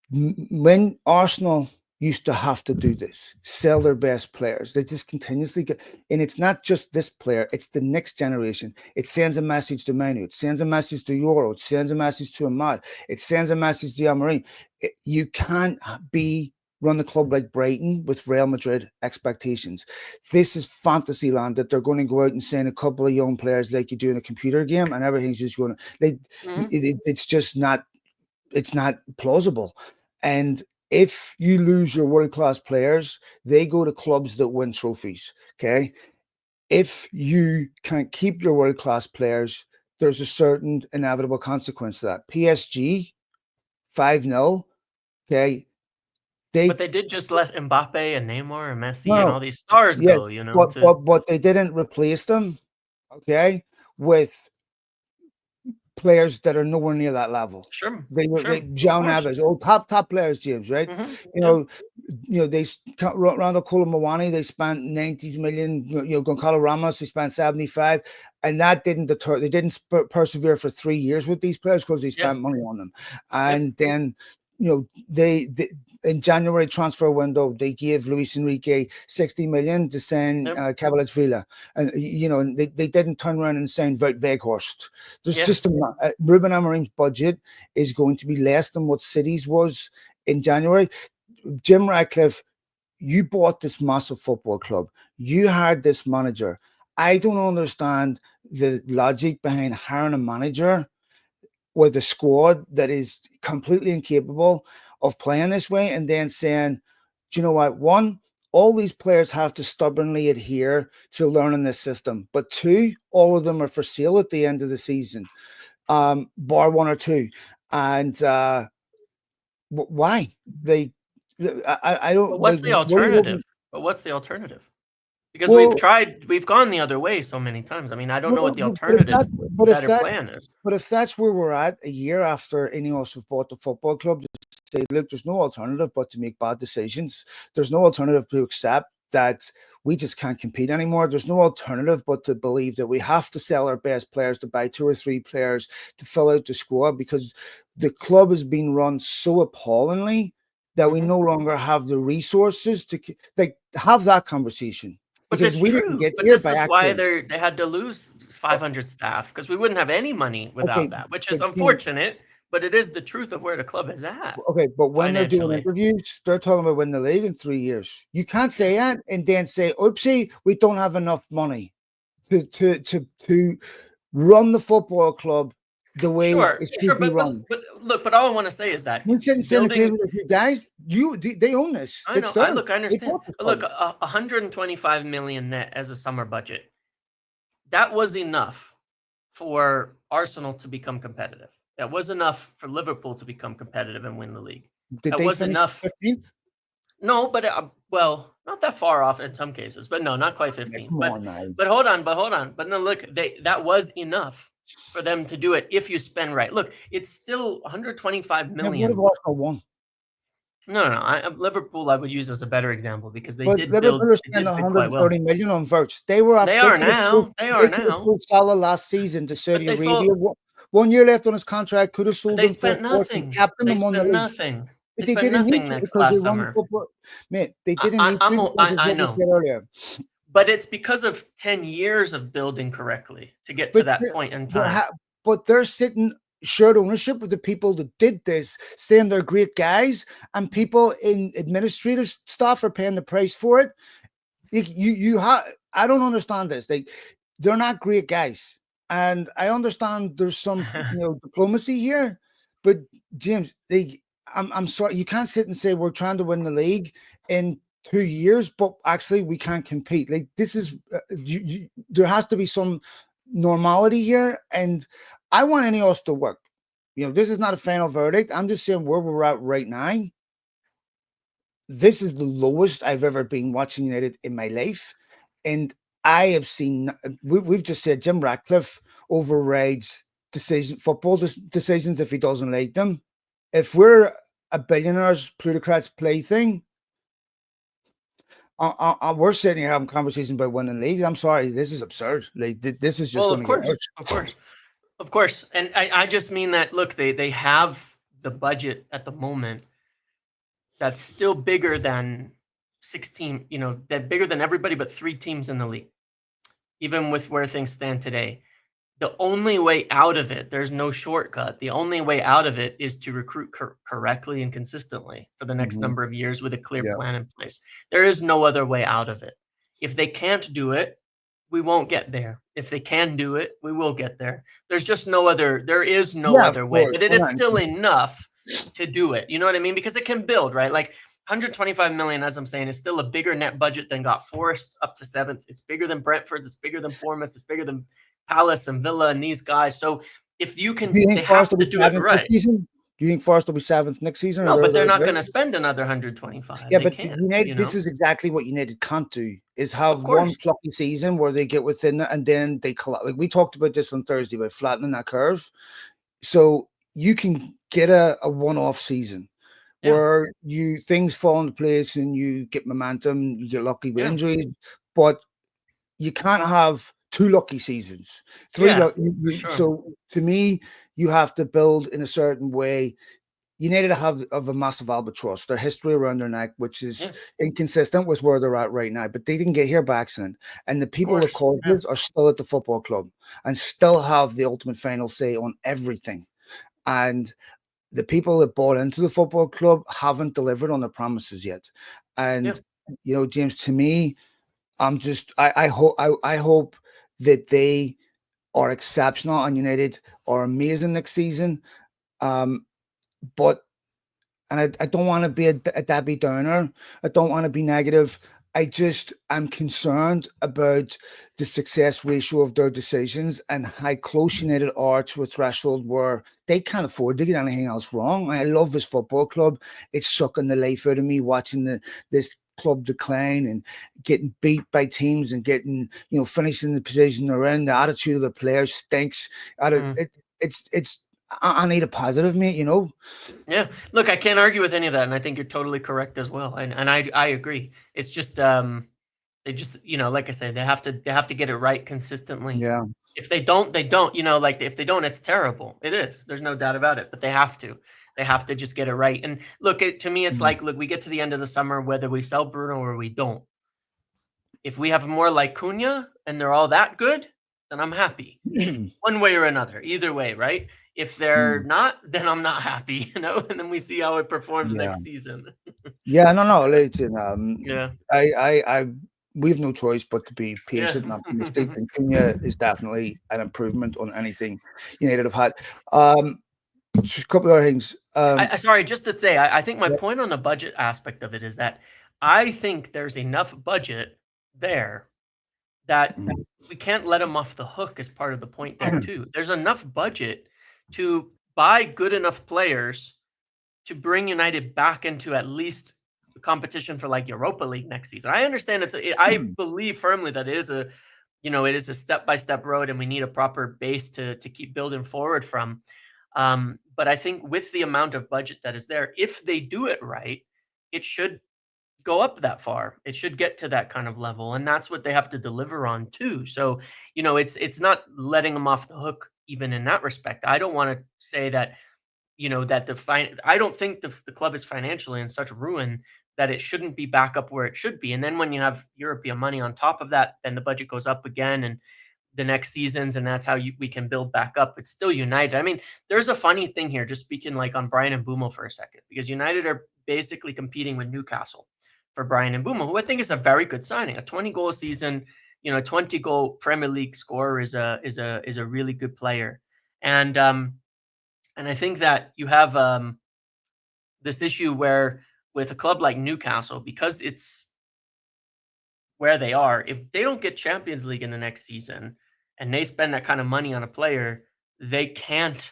When Arsenal used to have to do this, sell their best players, they just continuously get, and it's not just this player, it's the next generation. It sends a message to Manu, it sends a message to Euro, it sends a message to Ahmad, it sends a message to Amarin. You can't be run the club like Brighton with Real Madrid expectations. This is fantasy land that they're going to go out and sign a couple of young players like you do in a computer game, and everything's just going to like it's just not, it's not plausible. And if you lose your world class players, they go to clubs that win trophies. Okay. If you can't keep your world class players, there's a certain inevitable consequence to that. PSG 5-0. Okay. But They they did just let Mbappe and Neymar and Messi and no, all these stars yeah, go, to but they didn't replace them, okay, with players that are nowhere near that level. sure, They were sure, like of João course. Neves, top players, James, right? You Yeah, know, they Rondo Colomawani, they spent 90 million. Gonzalo Ramos, they spent 75, and that didn't deter. They didn't persevere for 3 years with these players because they yeah, spent money on them, yep, and then they in January transfer window they gave Luis Enrique 60 million to sign yep, Villa, and and they didn't turn around and sign Wout Weghorst. There's yeah. just Ruben Amorim's budget is going to be less than what City's was in January. Jim Ratcliffe, you bought this massive football club. You hired this manager. I don't understand the logic behind hiring a manager with a squad that is completely incapable of playing this way and then saying, do you know what? One, all these players have to stubbornly adhere to learning this system. But two, all of them are for sale at the end of the season, bar one or two. And why? They, I But don't like. what's the What are you alternative? hoping? But what's the alternative? Because Well, we've gone the other way so many times. I mean, I don't know what the but if alternative that, but if better that, plan is. but if that's where we're at a year after Ineos have bought the football club, to say, look, there's no alternative but to make bad decisions. There's no alternative to accept that we just can't compete anymore. There's no alternative but to believe that we have to sell our best players to buy two or three players to fill out the squad because the club has been run so appallingly that we Mhm. no longer have the resources to like have that conversation But because it's we didn't true. get But here this by is why accident. they had to lose 500 staff because we wouldn't have any money without Okay, that, which is but unfortunate, but it is the truth of where the club is at but when they're doing financially. interviews, they're talking about winning the league in 3 years. You can't Yeah. say that and then say, "Oopsie, we don't have enough money to run the football club the way Sure, it sure, should be run." but look, but all I wanna say is that We said Santa Clear, building you guys, they own this. I It's know, I theirs. look, I They understand. bought this But club. look, 125 million net as a summer budget. That was enough for Arsenal to become competitive. That was enough for Liverpool to become competitive and win the league. Did That they was finish enough. 15th? No, but well, not that far off in some cases, but no, not quite Yeah, 15th. come But on now. hold on, But no, look, that was enough for them to do it if you spend right. Look, it's still 125 Yeah, what if million. Arsenal won? No, no, no. Liverpool I would use as a better example because But Liverpool they spent did bid quite well. 130 million on Verts. They were off. They are now. They are They could have now. sold Salah last season to But Saudi they Arabia. sold. 1 year left on his contract. Could have But sold they him for a spent fortune, nothing. capped him They and won the spent league. nothing. They But they spent didn't need nothing to next because they last won the summer. football. Mate, they I, didn't I, need I'm. to because of I what we know. said earlier. But it's because of 10 years of building correctly to get to But that point in but, time. but they're sitting shared ownership with the people that did this, saying they're great guys, and people in administrative staff are paying the price for it. You have. I don't understand this. They're not great guys, and I understand there's some diplomacy here, but James, I'm sorry, you can't sit and say we're trying to win the league in 2 years, but actually we can't compete. Like this is there has to be some normality here, and I want any of us to work. This is not a final verdict. I'm just saying where we're at right now. This is the lowest I've ever been watching United in my life, and I have seen. We've just said Jim Ratcliffe overrides football decisions if he doesn't like them. If we're a billionaire's plutocrat's plaything, we're sitting here having conversations about winning leagues. I'm sorry, this is absurd. Like this is just Well, going of to get course, worse. of course, of course. And I just mean that, look, they have the budget at the moment that's still bigger than 16, that bigger than everybody but 3 teams in the league, even with where things stand today. The only way out of it, there's no shortcut. The only way out of it is to recruit correctly and consistently for the next Mhm. number of years with a clear Yeah. plan in place. There is no other way out of it. If they can't do it, we won't get there. If they can do it, we will get there. There is no Yeah, of other way, course. but it We're is not in still enough to do it. You know what I mean? Because it can build, right? Like 125 million, as I'm saying, is still a bigger net budget than got Forest up to 7th. It's bigger than Brentford's. It's bigger than Bournemouth. It's bigger than Palace and Villa and these guys. So if you Do can, you they think have Forest will to be do it seventh this right. season? Do you think Forest will be seventh next season, or No, they're but they're not there? going to spend another 125. Yeah, They but can't, United, this is exactly what United can't do: is Of have one course. plucky season where they get within it and then they collapse. Like we talked about this on Thursday about flattening that curve. So you can get a one-off season Yeah. where things fall into place and you get momentum, you get lucky with Yeah. injuries, but you can't have two lucky seasons, three Yeah. lucky. For sure. So to me, you have to build in a certain way. United have a massive albatross, their history around their neck, which is Yeah. inconsistent with where they're at right now. But they didn't get here by accident. And the Of people that course. caused Yeah. this are still at the football club and still have the ultimate final say on everything. And the people that bought into the football club haven't delivered on their promises yet. Yeah. And James, to me, I hope that they are exceptional and United are amazing next season. But I don't want to be a Debbie Downer. I don't want to be negative. I'm concerned about the success ratio of their decisions and how close United are to a threshold where they can't afford to get anything else wrong. I love this football club. It's sucking the life out of me watching this club decline and getting beat by teams and getting, finishing the position they're in. The attitude of the players stinks. Mm. I need a positive, mate, Yeah. Look, I can't argue with any of that, and I think you're totally correct as well. And I agree. It's just they just, like I said, they have to get it right consistently. Yeah. If they don't, they don't. Like if they don't, it's terrible. It is. There's no doubt about it. But they have to. They have to just get it right. And look, to me, it's like, look, we get to the end of the summer, whether we sell Bruno or we don't. If we have more like Cunha and they're all that good, then I'm happy. One way or another, either way, right? If they're Mm. not, then I'm not happy, and then we see how it performs Yeah. next season. Yeah, no, listen, Yeah. we have no choice but to be Yeah. patient and optimistic. And Cunha is definitely an improvement on anything United have had. Just a couple of other things. Sorry, just to say, I think my Yeah. point on the budget aspect of it is that I think there's enough budget there that we can't let them off the hook as part of the point there too. There's enough budget to buy good enough players to bring United back into at least the competition for like Europa League next season. I understand I believe firmly that it is a step-by-step road and we need a proper base to keep building forward from. But I think with the amount of budget that is there, if they do it right, it should go up that far. It should get to that kind of level, and that's what they have to deliver on too. So, it's not letting them off the hook even in that respect. I don't want to say that that I don't think the club is financially in such ruin that it shouldn't be back up where it should be. And then when you have European money on top of that, then the budget goes up again and the next seasons, and that's how we can build back up. It's still United. I mean, there's a funny thing here, just speaking like on Brian and Bumo for a second, because United are basically competing with Newcastle for Brian and Bumo, who I think is a very good signing. A 20-goal season, 20-goal Premier League scorer is a really good player. And I think that you have this issue where with a club like Newcastle, because it's where they are, if they don't get Champions League in the next season and they spend that kind of money on a player, they can't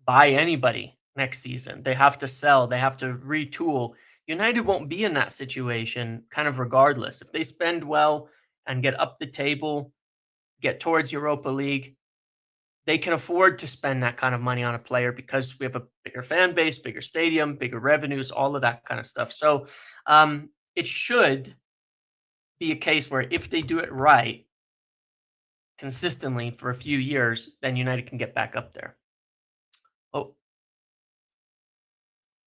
buy anybody next season. They have to sell, they have to retool. United won't be in that situation kind of regardless. If they spend well and get up the table, get towards Europa League, they can afford to spend that kind of money on a player because we have a bigger fan base, bigger stadium, bigger revenues, all of that kind of stuff. So it should be a case where if they do it right consistently for a few years, then United can get back up there. Oh,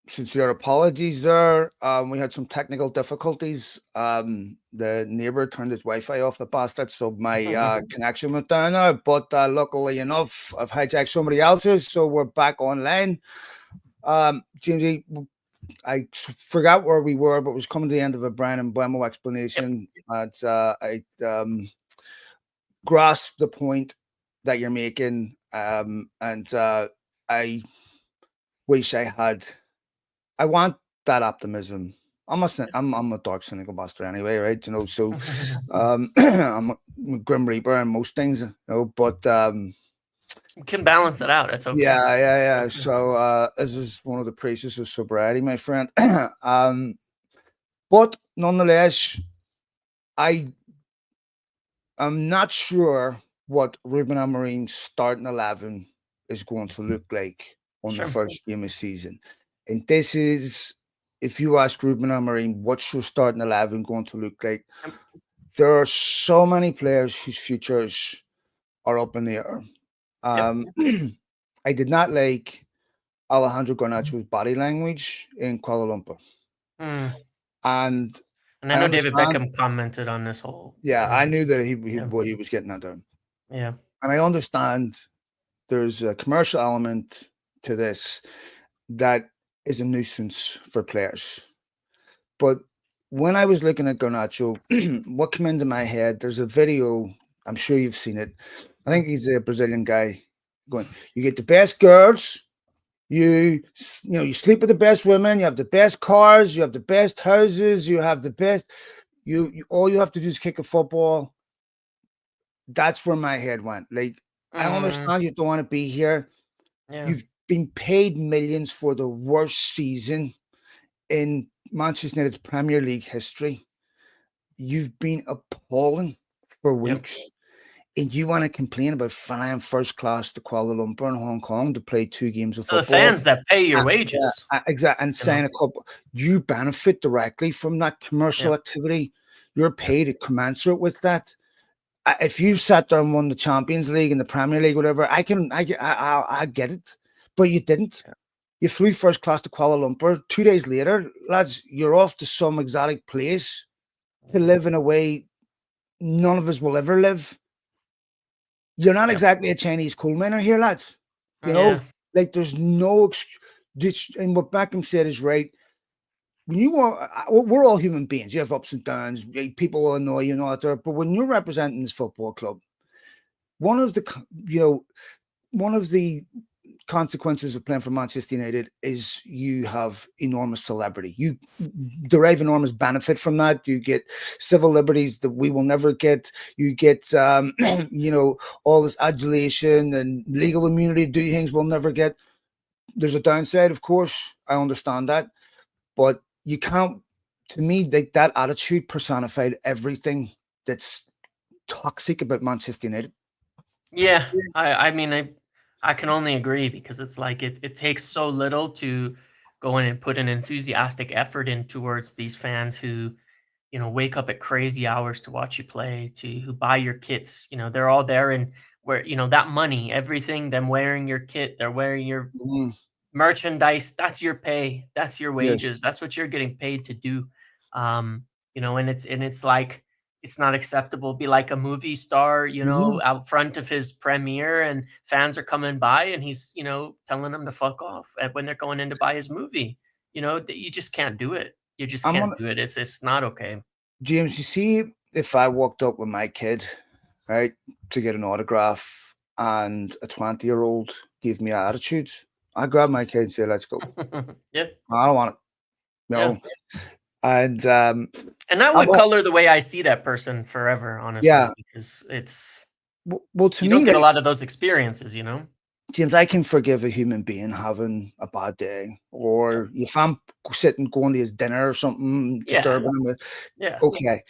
Sincere apologies there. We had some technical difficulties. The neighbor turned his Wi-Fi off, the bastard, so my connection went down now. But luckily enough, I've hijacked somebody else's, so we're back online. Jamesy, I forgot where we were, but was coming to the end of a Brian and Buemo explanation. yep. I grasp the point that you're making, and I wish I had. I want that optimism. I'm a dark cynical bastard anyway, right? You know, so I'm a grim reaper and most things, you know, but You can balance it out. It's okay. yeah. So this is one of the praises of sobriety, my friend. But nonetheless, I am not sure what Ruben Amorim's starting 11 is going to look like on the Sure. first game of season. And this is, if you ask Ruben Amorim, what's your starting 11 going to look like? Yep. There are so many players whose futures are up in the air. Yep. I did not like Alejandro Garnacho's body language in Kuala Lumpur. Mm. And And I I know David understand, Beckham commented on this whole yeah, kind of I knew that yeah. what he was getting at there. Yeah. And I understand there's a commercial element to this that is a nuisance for players. But when I was looking at Garnacho, what came into my head, there's a video, I'm sure you've seen it. I think he's a Brazilian guy going, you get the best girls, you sleep with the best women, you have the best cars, you have the best houses, you have the best, you all you have to do is kick a football. That's where my head went. Like, I Mm. understand you don't want to be here. Yeah. You've been paid millions for the worst season in Manchester United's Premier League history. You've been appalling for Yep. weeks, and you want to complain about flying first class to Kuala Lumpur and Hong Kong to play 2 games of To the football. fans that pay your Yeah, wages, exactly, and you know? sign a couple. You benefit directly from that commercial Yep. activity. You're Yep. paid commensurate with that. If you sat there and won the Champions League and the Premier League, whatever, I get it, but you didn't. Yeah. You flew first class to Kuala Lumpur. 2 days later, lads, you're off to some exotic place to Mhm. live in a way none of us will ever live. You're not Yep. exactly a Chinese coal miner here, lads. You know, Yeah. like there's no this, and what Beckham said is right. When you are, we're all human beings. You have ups and downs. People will annoy you and all that. But when you're representing this football club, one of the you know one of the consequences of playing for Manchester United is you have enormous celebrity. You derive enormous benefit from that. You get civil liberties that we will never get. You get, all this adulation and legal immunity to do things we'll never get. There's a downside, of course. I understand that. But you can't, to me, that attitude personified everything that's toxic about Manchester United. Yeah. I mean, I can only agree because it's like it takes so little to go in and put an enthusiastic effort in towards these fans who, wake up at crazy hours to watch you play, to who buy your kits. They're all there and where, that money, everything, them wearing your kit, they're wearing your Mhm. merchandise, that's your pay, that's your Yes. wages, that's what you're getting paid to do. um and it's like it's not acceptable. Be like a movie star, Mhm. out front of his premiere, and fans are coming by and he's, telling them to fuck off when they're going in to buy his movie. That you just can't do it. You just I'm can't on do it. It's not okay. James, you see, if I walked up with my kid, right, to get an autograph and a 20-year-old gave me attitude, I grab my kid and say, let's go. Yeah. I don't want it. Yeah. No. And And that I've, would color the way I see that person forever, honestly, yeah, because it's well, to you don't me, get a like, lot of those experiences, you know? James, I can forgive a human being having a bad day, Yep. or if I'm sitting going to his dinner or something, Yeah. disturbing him. Yeah. Okay,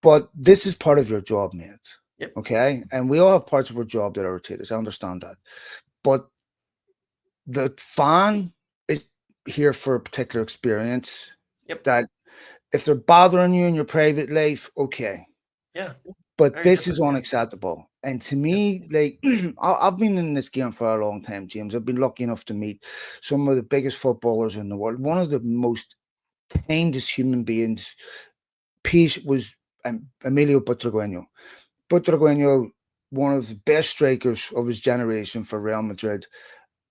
but this is part of your job, mate. Yep. Okay, and we all have parts of our job that irritate us. I understand that, but the fan is here for a particular experience. Yep. That if they're bothering you in your private life, okay, Yeah. but Very this is different. unacceptable. And to Yep. me, like, I've been in this game for a long time, James. I've been lucky enough to meet some of the biggest footballers in the world. One of the most kindest human beings, peace, was Emilio Butragueño. Butragueño, one of the best strikers of his generation for Real Madrid.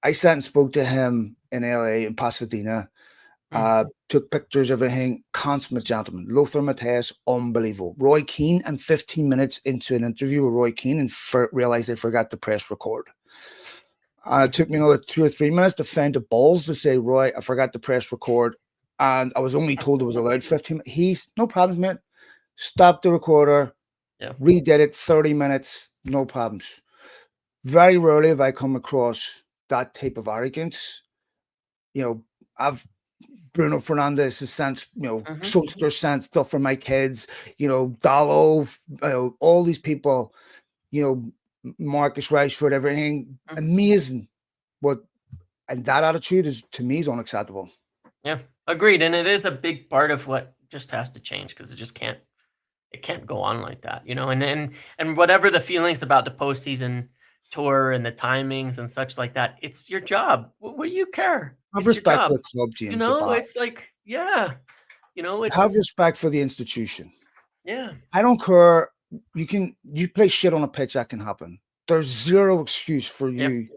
I sat and spoke to him in LA, in Pasadena, Mm. took pictures, everything. Consummate gentleman. Lothar Matthäus, unbelievable. Roy Keane, and 15 minutes into an interview with Roy Keane, and realized they forgot to press record. It took me another 2 or 3 minutes to find the balls to say, Roy, I forgot to press record. And I was only told it was allowed 15 minutes. He's no problems, mate. Stopped the recorder, Yeah. redid it 30 minutes, no problems. Very rarely have I come across that type of arrogance. I've Bruno Fernandez has sent, Mhm. Schulster sent stuff for my kids, Dallo, all these people, Marcus Rashford, everything. Mhm. Amazing. But, and that attitude is, to me, is unacceptable. Yeah. Agreed, and it is a big part of what just has to change because it can't go on like that, you know? And whatever the feelings about the postseason tour and the timings and such like that, it's your job. What do you care? Have It's your respect for job. the club, You James, the know, bar. it's like, yeah, you know, Have it's respect for the institution. yeah. I don't care. You play shit on a pitch, that can happen. There's zero excuse for Yep. you.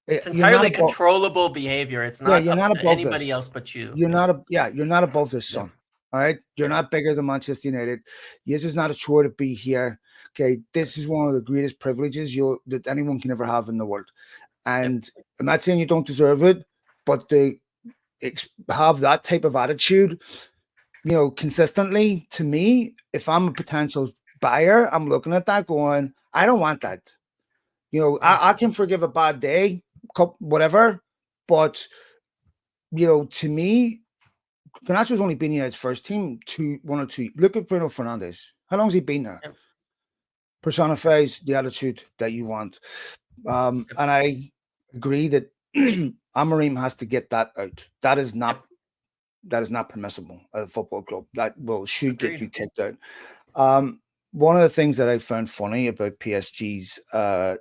It's You're not entirely above. controllable behavior. It's Yeah, not you're up not to above anybody this. else but you. You're Yep. not you're not above this, Yep. son. All right. You're Yep. not bigger than Manchester United. Yes, it's not a chore to be here. Okay. This is one of the greatest privileges that anyone can ever have in the world. Yep. And I'm not saying you don't deserve it, but to have that type of attitude, consistently, to me, if I'm a potential buyer, I'm looking at that going, I don't want that. Yeah. I can forgive a bad day, whatever, but to me, Ganacho's only been in his first team 1 or 2. Look at Bruno Fernandez. How long has he been there? Yep. Personifies the attitude that you want. Yep. And I agree that Amorim has to get that out. Yep. That is not permissible at a football club. That should get you Agreed. kicked out. One of the things that I found funny about PSG's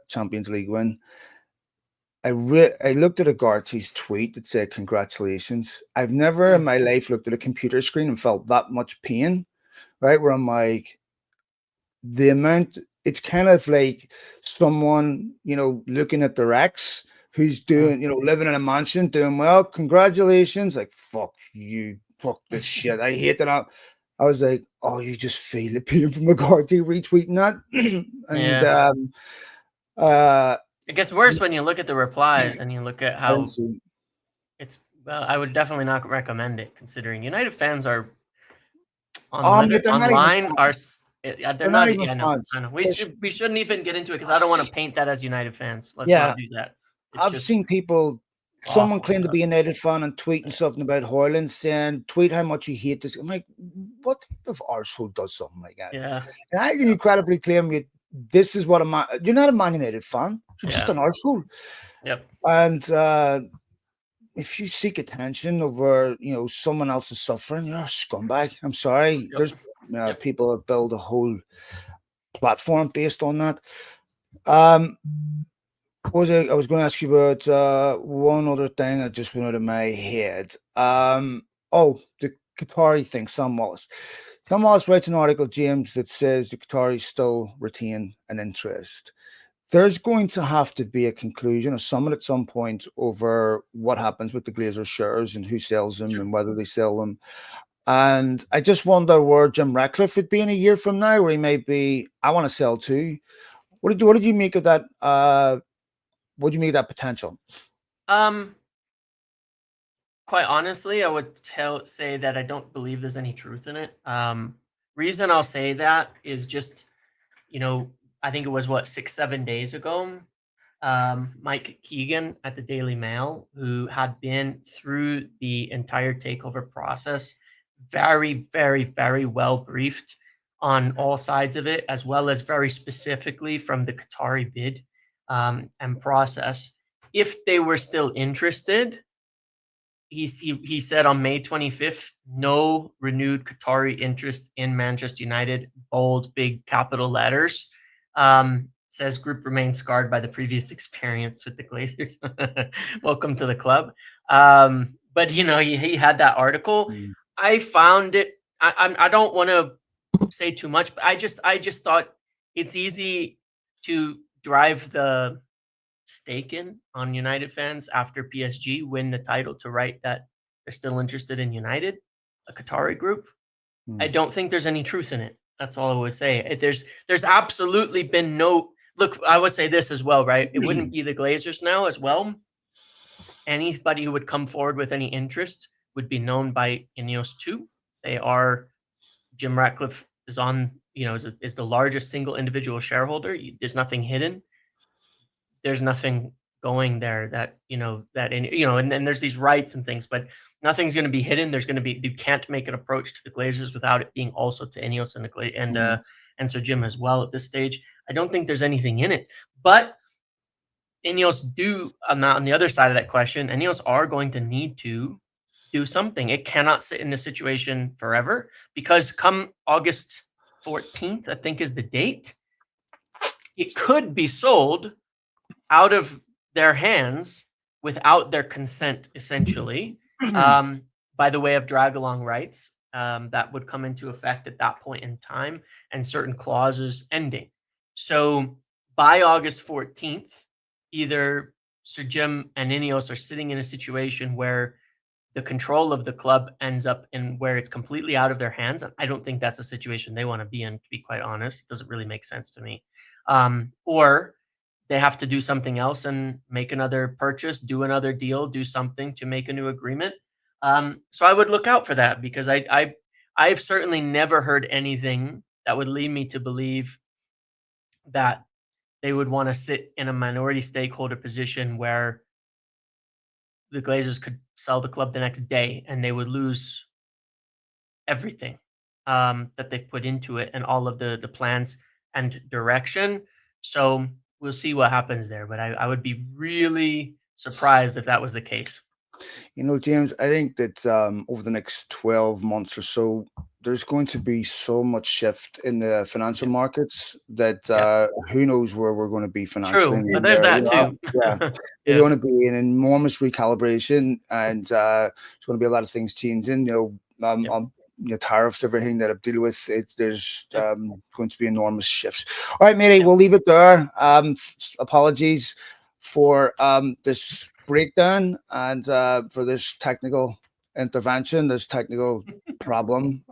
Champions League win, I looked at Agarty's tweet that said congratulations. I've never in Mm. my life looked at a computer screen and felt that much pain, right? Where I'm like, the amount, it's kind of like someone, looking at their ex who's Mm. doing, living in a mansion, doing well, congratulations. Like, fuck you, fuck this shit. I hate that. I was like, oh, you just feel the pain from McCarthy retweeting that. And Yeah. uh It gets worse when you look at the replies and you look at I didn't how see. it's well, I would definitely not recommend it considering United fans are Oh, mate, they're not even online are fans. they're They're not not even yeah, fans. I know. They're We shouldn't even get into it because I don't want to paint that as United fans. Let's yeah, not do that. It's I've just seen people. Someone awful claimed to stuff. be a United fan and tweeting Yeah. something about Hoyland, saying, "Tweet how much you hate this." I'm like, what type of arsehole does something like that? Yeah. And I can incredibly claim you. This is what you're not a Man United fan. You're just Yeah. an arsehole. Yep. And if you seek attention over, someone else's suffering, you're a scumbag. I'm sorry. Yep. There's Yep. people that build a whole platform based on that. Um, I was going to ask you about one other thing that just went out of my head. The Qatari thing, Sam Wallace. Sam Wallace writes an article, James, that says the Qataris still retain an interest. There's going to have to be a conclusion, a summit at some point over what happens with the Glazer shares and who sells them Sure. and whether they sell them. And I just wonder where Jim Ratcliffe would be in a year from now, where he may be, I want to sell too. What did you make of that? What do you make of that potential? Um quite honestly, I would say that I don't believe there's any truth in it. Reason I'll say that is just, you know, I think it was what 6 7 days ago. Mike Keegan at the Daily Mail, who had been through the entire takeover process, very, very, very well briefed on all sides of it, as well as very specifically from the Qatari bid and process. If they were still interested, he said on May 25th, no renewed Qatari interest in Manchester United. Bold, big capital letters. Says group remains scarred by the previous experience with the Glazers. Welcome to the club. But you know, he had that article. Mm. I found it. I don't want to say too much, but I just thought it's easy to drive the stake in on United fans after PSG win the title to write that they're still interested in United, a Qatari group. I Mm. don't think there's any truth in it. That's all I would say. There's absolutely been no look. I would say this as well, right? It wouldn't be the Glazers now as well. Anybody who would come forward with any interest would be known by Ineos too. They are Jim Ratcliffe is on, is the largest single individual shareholder. There's nothing hidden. There's nothing going there that, and then there's these rights and things, but nothing's going to be hidden. There's going to be, you can't make an approach to the Glazers without it being also to Ineos and Mm. and Sir Jim as well at this stage. I don't think there's anything in it, but Ineos do on the other side of that question. Ineos are going to need to do something. It cannot sit in this situation forever because come August 14th, I think is the date, it could be sold out of their hands without their consent, essentially, um, by the way of drag along rights that would come into effect at that point in time and certain clauses ending. So by August 14th, either Sir Jim and Ineos are sitting in a situation where the control of the club ends up in where it's completely out of their hands. And I don't think that's a situation they want to be in, to be quite honest. It doesn't really make sense to me. Or they have to do something else and make another purchase, do another deal, do something to make a new agreement. So I would look out for that because I've certainly never heard anything that would lead me to believe that they would want to sit in a minority stakeholder position where the Glazers could sell the club the next day and they would lose everything that they've put into it and all of the plans and direction. So we'll see what happens there. But I would be really surprised if that was the case. James, I think that over the next 12 months or so, there's going to be so much shift in the financial Yeah. markets that Yeah. who knows where we're going to be financially True. in the But there's year. that too. Yeah, there's Yeah. going to be an enormous recalibration, and there's going to be a lot of things changing. Yep. Tariffs, everything that I deal with. There's Yep. going to be enormous shifts. All right, matey, Yep. we'll leave it there. Apologies for this breakdown and for this technical intervention, this technical problem.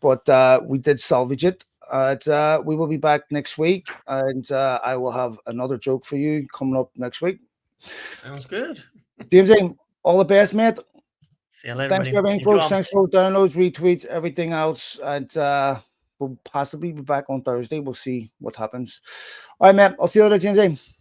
But we did salvage it. And we will be back next week, and I will have another joke for you coming up next week. Sounds good. James, all the best, mate. See you later, Thanks for buddy. everything, You do folks. all. Thanks for downloads, retweets, everything else. And we'll possibly be back on Thursday. We'll see what happens. All right, man. I'll see you later, James.